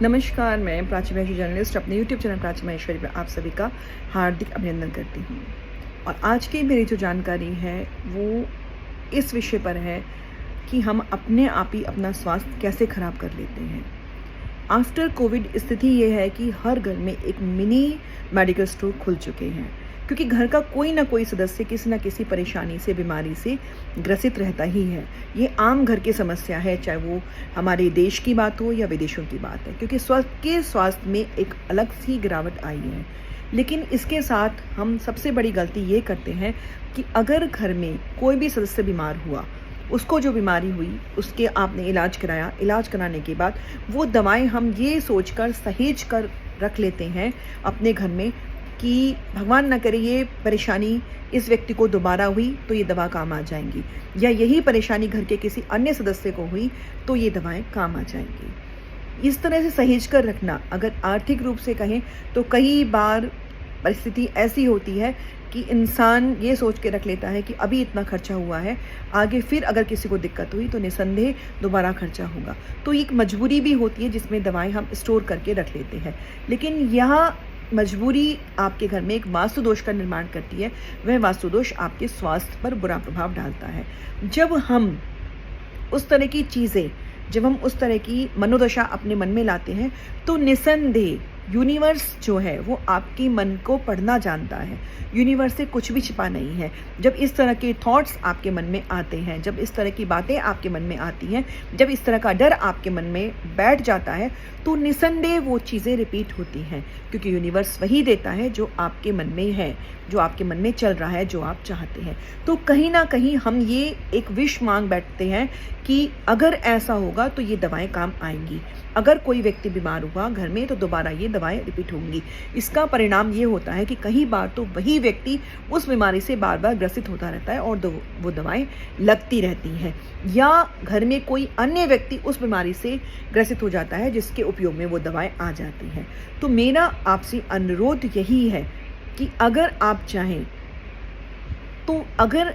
नमस्कार, मैं प्राची महेश्वरी जर्नलिस्ट अपने यूट्यूब चैनल प्राची महेश्वरी पर आप सभी का हार्दिक अभिनंदन करती हूँ। और आज की मेरी जो जानकारी है वो इस विषय पर है कि हम अपने आप ही अपना स्वास्थ्य कैसे खराब कर लेते हैं। आफ्टर कोविड स्थिति ये है कि हर घर में एक मिनी मेडिकल स्टोर खुल चुके हैं, क्योंकि घर का कोई ना कोई सदस्य किसी न किसी परेशानी से, बीमारी से ग्रसित रहता ही है। ये आम घर की समस्या है, चाहे वो हमारे देश की बात हो या विदेशों की बात है, क्योंकि स्वास्थ्य में एक अलग सी गिरावट आई है। लेकिन इसके साथ हम सबसे बड़ी गलती ये करते हैं कि अगर घर में कोई भी सदस्य बीमार हुआ, उसको जो बीमारी हुई उसके आपने इलाज कराया, इलाज कराने के बाद वो दवाएं हम ये सोचकर सहेज कर रख लेते हैं अपने घर में कि भगवान ना करे ये परेशानी इस व्यक्ति को दोबारा हुई तो ये दवा काम आ जाएंगी, या यही परेशानी घर के किसी अन्य सदस्य को हुई तो ये दवाएं काम आ जाएंगी। इस तरह से सहेज कर रखना, अगर आर्थिक रूप से कहें तो कई बार परिस्थिति ऐसी होती है कि इंसान ये सोच के रख लेता है कि अभी इतना खर्चा हुआ है, आगे फिर अगर किसी को दिक्कत हुई तो निसंदेह दोबारा खर्चा होगा। तो एक मजबूरी भी होती है जिसमें दवाएं हम स्टोर करके रख लेते हैं। लेकिन यहाँ मजबूरी आपके घर में एक वास्तु दोष का निर्माण करती है। वह वास्तु दोष आपके स्वास्थ्य पर बुरा प्रभाव डालता है। जब हम उस तरह की चीज़ें, जब हम उस तरह की मनोदशा अपने मन में लाते हैं तो निसंदेह यूनिवर्स जो है वो आपके मन को पढ़ना जानता है। यूनिवर्स से कुछ भी छिपा नहीं है। जब इस तरह के थॉट्स आपके मन में आते हैं, जब इस तरह की बातें आपके मन में आती हैं, जब इस तरह का डर आपके मन में बैठ जाता है तो निसंदेह वो चीज़ें रिपीट होती हैं, क्योंकि यूनिवर्स वही देता है जो आपके मन में है, जो आपके मन में चल रहा है, जो आप चाहते हैं। तो कहीं ना कहीं हम ये एक विश मांग बैठते हैं कि अगर ऐसा होगा तो ये दवाएं काम आएंगी, अगर कोई व्यक्ति बीमार हुआ घर में तो दोबारा ये दवाएं रिपीट होंगी। इसका परिणाम ये होता है कि कई बार तो वही व्यक्ति उस बीमारी से बार बार ग्रसित होता रहता है और वो दवाएं लगती रहती हैं, या घर में कोई अन्य व्यक्ति उस बीमारी से ग्रसित हो जाता है जिसके उपयोग में वो दवाएं आ जाती हैं। तो मेरा आपसे अनुरोध यही है कि अगर आप चाहें तो अगर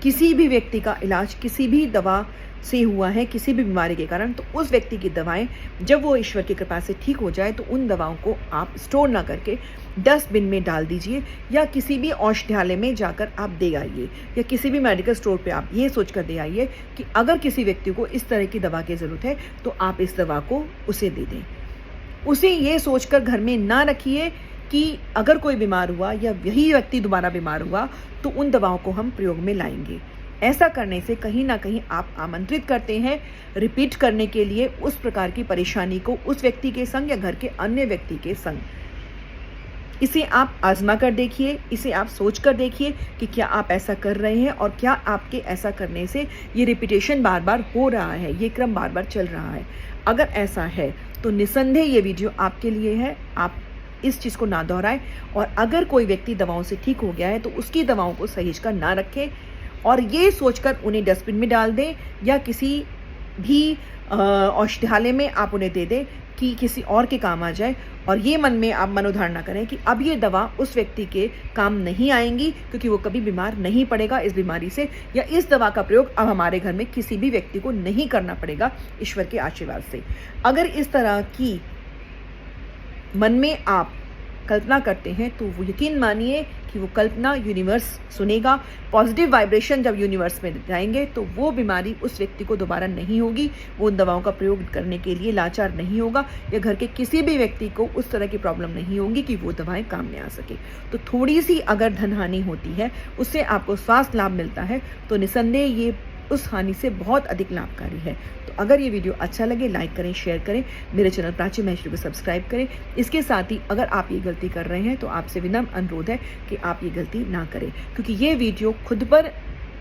किसी भी व्यक्ति का इलाज किसी भी दवा से हुआ है, किसी भी बीमारी के कारण, तो उस व्यक्ति की दवाएं जब वो ईश्वर की कृपा से ठीक हो जाए तो उन दवाओं को आप स्टोर ना करके डस्टबिन में डाल दीजिए, या किसी भी औषधालय में जाकर आप दे आइए, या किसी भी मेडिकल स्टोर पे आप ये सोच कर दे आइए कि अगर किसी व्यक्ति को इस तरह की दवा की ज़रूरत है तो आप इस दवा को उसे दे दें। उसे ये सोचकर घर में ना रखिए कि अगर कोई बीमार हुआ या यही व्यक्ति दोबारा बीमार हुआ तो उन दवाओं को हम प्रयोग में लाएंगे। ऐसा करने से कहीं ना कहीं आप आमंत्रित करते हैं रिपीट करने के लिए उस प्रकार की परेशानी को उस व्यक्ति के संग या घर के अन्य व्यक्ति के संग। इसे आप आजमा कर देखिए, इसे आप सोच कर देखिए कि क्या आप ऐसा कर रहे हैं और क्या आपके ऐसा करने से ये रिपीटेशन बार बार हो रहा है, ये क्रम बार बार चल रहा है। अगर ऐसा है तो निसंदेह ये वीडियो आपके लिए है। आप इस चीज़ को ना दोहराएं, और अगर कोई व्यक्ति दवाओं से ठीक हो गया है तो उसकी दवाओं को सहेज कर ना रखें और ये सोचकर उन्हें डस्टबिन में डाल दें, या किसी भी औषधालय में आप उन्हें दे दें कि किसी और के काम आ जाए, और ये मन में आप मनोधारणा करें कि अब ये दवा उस व्यक्ति के काम नहीं आएंगी क्योंकि वो कभी बीमार नहीं पड़ेगा इस बीमारी से, या इस दवा का प्रयोग अब हमारे घर में किसी भी व्यक्ति को नहीं करना पड़ेगा ईश्वर के आशीर्वाद से। अगर इस तरह की मन में आप कल्पना करते हैं तो वो यकीन मानिए कि वो कल्पना यूनिवर्स सुनेगा। पॉजिटिव वाइब्रेशन जब यूनिवर्स में जाएंगे तो वो बीमारी उस व्यक्ति को दोबारा नहीं होगी, वो उन दवाओं का प्रयोग करने के लिए लाचार नहीं होगा, या घर के किसी भी व्यक्ति को उस तरह की प्रॉब्लम नहीं होगी कि वो दवाएं काम में आ सके। तो थोड़ी सी अगर धन हानि होती है उससे आपको स्वास्थ्य लाभ मिलता है तो निसंदेह ये उस हानि से बहुत अधिक लाभकारी है। तो अगर ये वीडियो अच्छा लगे लाइक करें, शेयर करें, मेरे चैनल प्राची महेश्वरी को सब्सक्राइब करें। इसके साथ ही अगर आप ये गलती कर रहे हैं तो आपसे विनम्र अनुरोध है कि आप ये गलती ना करें, क्योंकि ये वीडियो खुद पर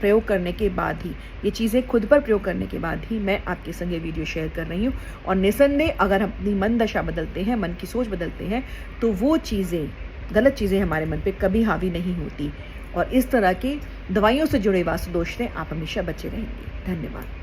प्रयोग करने के बाद ही, ये चीज़ें खुद पर प्रयोग करने के बाद ही मैं आपके संग ये वीडियो शेयर कर रही हूँ। और निसंदेह अगर हम अपनी मन दशा बदलते हैं, मन की सोच बदलते हैं, तो वो चीज़ें, गलत चीज़ें हमारे मन पर कभी हावी नहीं होती, और इस तरह के दवाइयों से जुड़े वास्तु दोष से आप हमेशा बचे रहेंगे। धन्यवाद।